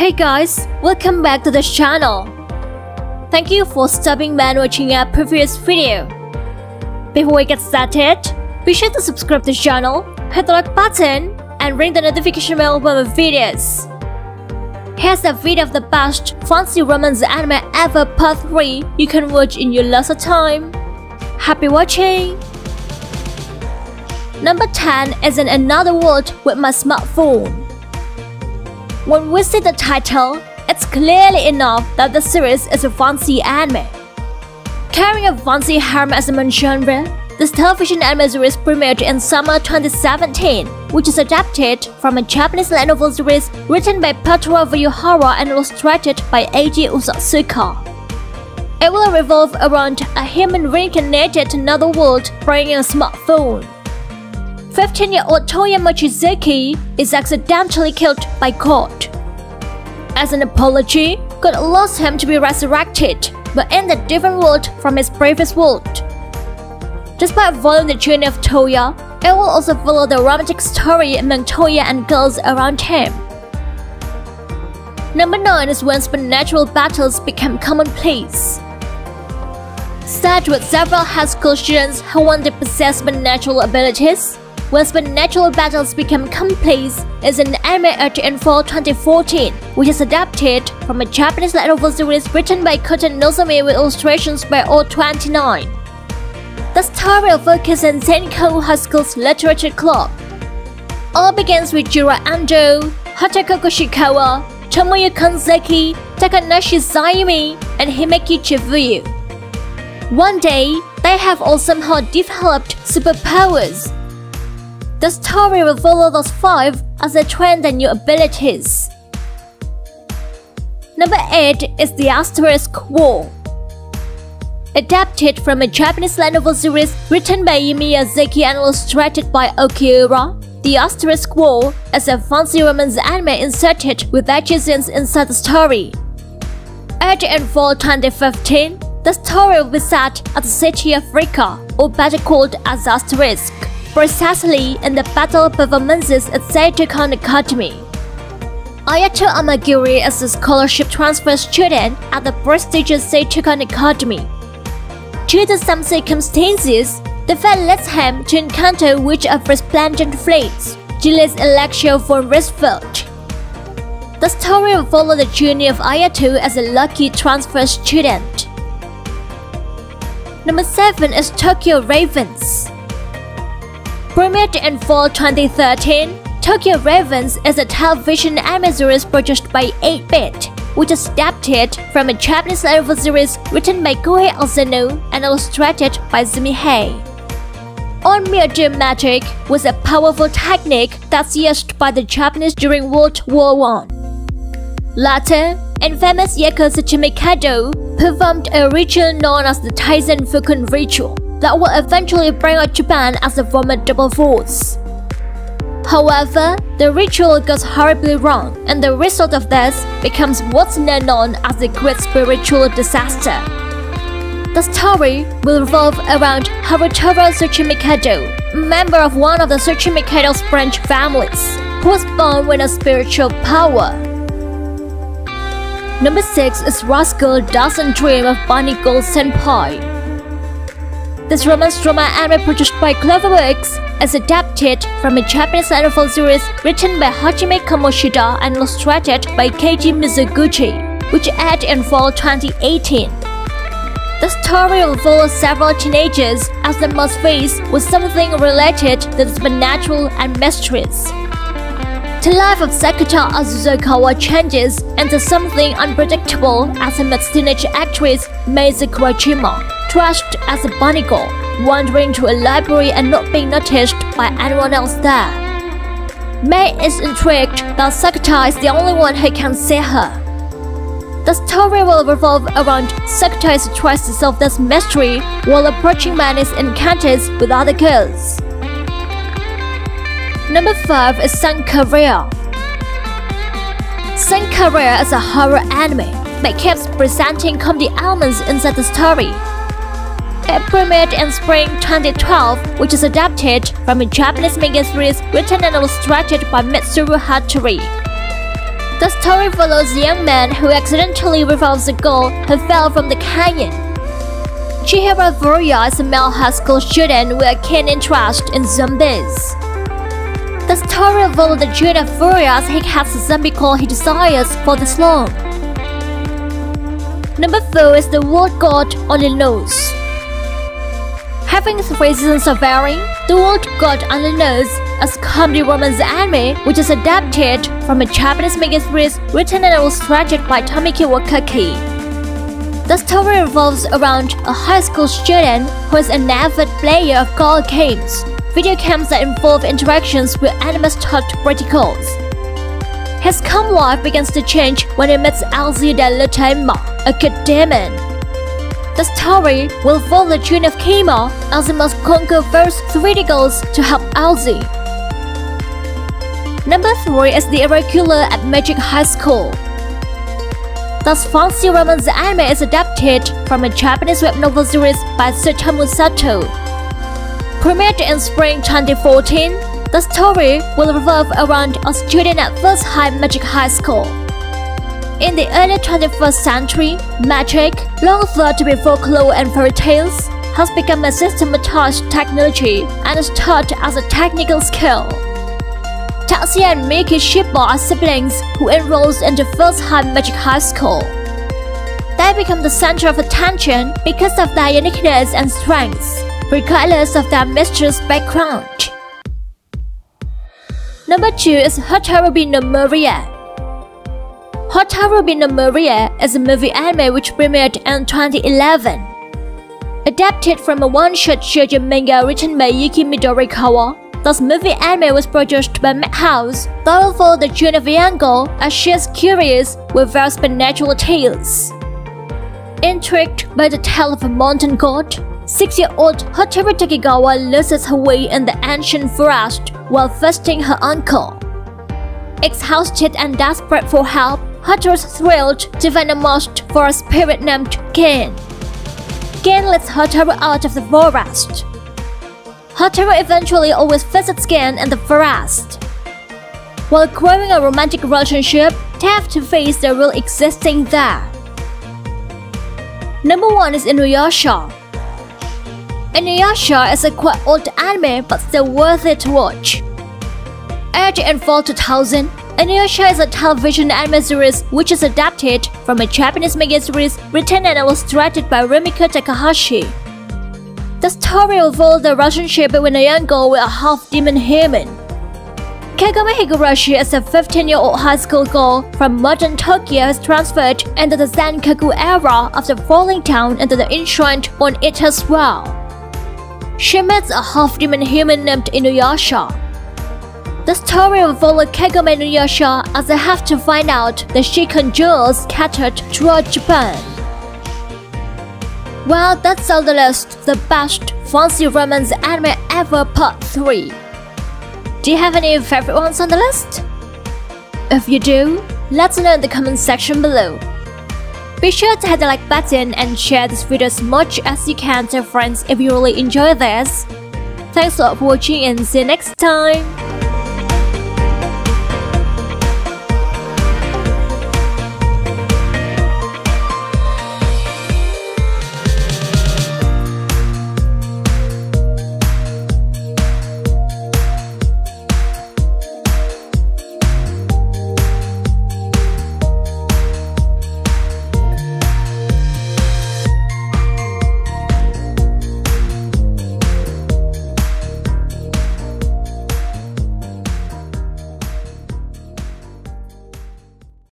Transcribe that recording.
Hey guys, welcome back to the channel. Thank you for stopping by and watching our previous video. Before we get started, be sure to subscribe to the channel, hit the like button, and ring the notification bell for my videos. Here's a video of the best fancy romance anime ever part 3 you can watch in your leisure time. Happy watching! Number 10 is in another world with my smartphone. When we see the title, it's clearly enough that the series is a fancy anime. Carrying a fancy harem as a main genre, this television anime series premiered in summer 2017, which is adapted from a Japanese light novel series written by Patora Vuyuhara and illustrated by Eiji Usatsuka. It will revolve around a human reincarnated to another world bringing a smartphone. 15-year-old Toya Mochizuki is accidentally killed by God. As an apology, God allows him to be resurrected, but in a different world from his previous world. Despite following the journey of Toya, it will also follow the romantic story among Toya and girls around him. Number 9 is when supernatural battles become commonplace. Set with several high school students who want to possess supernatural abilities, when supernatural battles become commonplace is an anime aired in fall 2014, which is adapted from a Japanese light novel series written by Kota Nozomi with illustrations by O29. The story will focus on Senko High School's literature club. All begins with Jiro Ando, Hatako Koshikawa, Tomoyo Kanzaki, Takanashi Sayumi, and Himeki Chifuyu. One day, they have all somehow developed superpowers. The story will follow those 5 as they train their new abilities. Number 8 is The Asterisk War. Adapted from a Japanese light novel series written by Yumi Miyazaki and illustrated by Okiura, The Asterisk War is a fancy romance anime inserted with action scenes inside the story. Aired in fall 2015, the story will be set at the city of Rika, or better called as Asterisk, precisely in the battle performances at Seitokan Academy. Ayato Amagiri is a scholarship transfer student at the prestigious Seitokan Academy. Due to some circumstances, the fate leads him to encounter a witch of resplendent flames, Julius Alexio von Risfeld. The story will follow the journey of Ayato as a lucky transfer student. Number 7 is Tokyo Ravens. Premiered in fall 2013, Tokyo Ravens is a television anime series produced by 8-Bit, which is adapted from a Japanese light novel series written by Kohei Asano and illustrated by Zumi Hei. On-Mirror magic was a powerful technique that's used by the Japanese during World War I. Later, infamous Yakuza Mikado performed a ritual known as the Taizen Fukun ritual that will eventually bring out Japan as a formidable force. However, the ritual goes horribly wrong, and the result of this becomes what's now known as the Great Spiritual Disaster. The story will revolve around Harutora Tsuchimikado, member of one of the Tsuchimikado's branch families, who was born with a spiritual power. Number 6 is Rascal Doesn't Dream of Bunny Girl Senpai. This romance drama anime produced by Cloverworks is adapted from a Japanese light novel series written by Hajime Kamoshida and illustrated by Keiji Mizoguchi, which aired in fall 2018. The story will follow several teenagers as they must face with something related to the supernatural and mysterious. The life of Sakata Azuzukawa changes into something unpredictable as he meets teenage actress Mei Sakurajima, dressed as a bunny girl, wandering to a library and not being noticed by anyone else there. Mei is intrigued that Sakata is the only one who can see her. The story will revolve around Sakata's tries to solve this mystery while approaching many encounters with other girls. Number 5 is Sankaria. Sankaria is a horror anime, but keeps presenting comedy elements inside the story. It premiered in spring 2012, which is adapted from a Japanese manga series written and illustrated by Mitsuru Hattori. The story follows a young man who accidentally revives a girl who fell from the canyon. Chihiro Furuya is a male high school student with a keen interest in zombies. The story follows the journey of Furuya as he has a zombie call he desires for this long. Number 4 is The World God Only Knows. Having 3 seasons of airing, The World God Only Knows is a comedy romance anime which is adapted from a Japanese manga series written and illustrated by Tomiki Wakaki. The story revolves around a high school student who is an avid player of card games, video games that involve interactions with anime-style verticals. His calm life begins to change when he meets Elsie de Lutema, a good demon. The story will follow the journey of Kima as he must conquer various 3D goals to help Elsie. Number 3 is The Irregular at Magic High School. This fancy romance anime is adapted from a Japanese web novel series by Tsutomu Sato. Premiered in spring 2014, the story will revolve around a student at First High Magic High School. In the early 21st century, magic, long thought to be folklore and fairy tales, has become a systematized technology and is taught as a technical skill. Tatsuya and Miki Shiba are siblings who enrolls into First High Magic High School. They become the center of attention because of their uniqueness and strengths, regardless of their mischievous background. Number 2 is Hotarubi no Maria. Hotarubi no Maria is a movie anime which premiered in 2011. Adapted from a one-shot shoujo manga written by Yuki Midorikawa, this movie anime was produced by Madhouse that will follow the journey of a young girl as she is curious with various supernatural tales. Intrigued by the tale of a mountain god, 6-year-old Hotaru Takegawa loses her way in the ancient forest while visiting her uncle. Exhausted and desperate for help, Hotaru is thrilled to find a most for a spirit named Gen. Gen leads Hotaru out of the forest. Hotaru eventually always visits Gen in the forest. While growing a romantic relationship, they have to face the real existing there. Number 1 is Inuyasha. Inuyasha is a quite old anime but still worth it to watch. Aired in fall 2000, Inuyasha is a television anime series which is adapted from a Japanese manga series written and illustrated by Rumiko Takahashi. The story will follow the relationship between a young girl with a half-demon human. Kagome Higurashi is a 15-year-old high school girl from modern Tokyo who is transferred into the Zenkaku era after falling down into the enshrined on it as well. She meets a half-demon human named Inuyasha. The story will follow Kagome and Inuyasha as they have to find out the Shikan jewels scattered throughout Japan. Well, that's all the list, the best fancy romance anime ever part 3. Do you have any favorite ones on the list? If you do, let us know in the comment section below. Be sure to hit the like button and share this video as much as you can to friends if you really enjoy this. Thanks a lot for watching and see you next time.